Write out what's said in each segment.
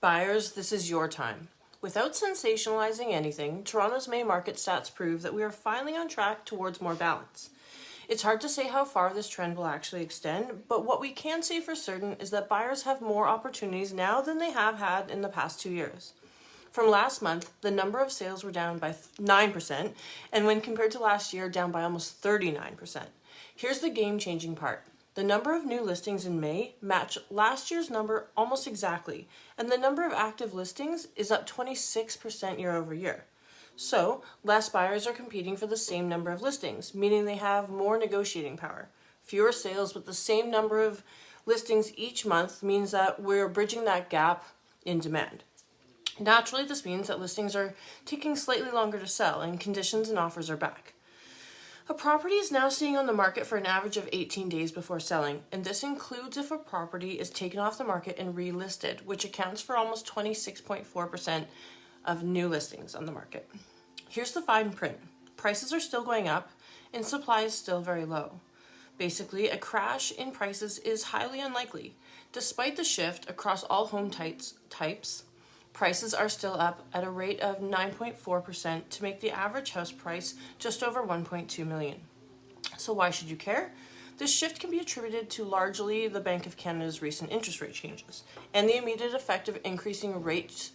Buyers, this is your time. Without sensationalizing anything, Toronto's May market stats prove that we are finally on track towards more balance. It's hard to say how far this trend will actually extend, but what we can say for certain is that buyers have more opportunities now than they have had in the past 2 years. From last month, the number of sales were down by 9%, and when compared to last year, down by almost 39%. Here's the game-changing part. The number of new listings in May matched last year's number almost exactly, and the number of active listings is up 26% year over year. So, less buyers are competing for the same number of listings, meaning they have more negotiating power. Fewer sales with the same number of listings each month means that we're bridging that gap in demand. Naturally, this means that listings are taking slightly longer to sell and conditions and offers are back. A property is now staying on the market for an average of 18 days before selling, and this includes if a property is taken off the market and relisted, which accounts for almost 26.4% of new listings on the market. Here's the fine print. Prices are still going up and supply is still very low. Basically, a crash in prices is highly unlikely. Despite the shift across all home types, prices are still up at a rate of 9.4% to make the average house price just over $1.2 million. So why should you care? This shift can be attributed to largely the Bank of Canada's recent interest rate changes, and the immediate effect of increasing rates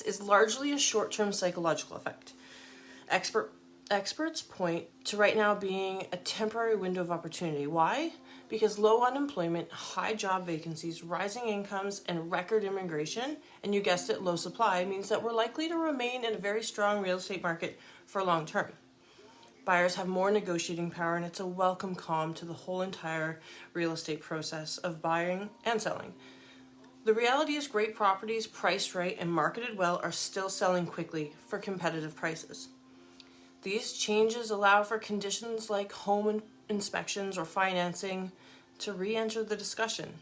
is largely a short-term psychological effect. Experts point to right now being a temporary window of opportunity. Why? Because low unemployment, high job vacancies, rising incomes, and record immigration, and you guessed it, low supply, means that we're likely to remain in a very strong real estate market for long term. Buyers have more negotiating power, and it's a welcome calm to the whole entire real estate process of buying and selling. The reality is great properties priced right and marketed well are still selling quickly for competitive prices. These changes allow for conditions like home inspections or financing to re-enter the discussion.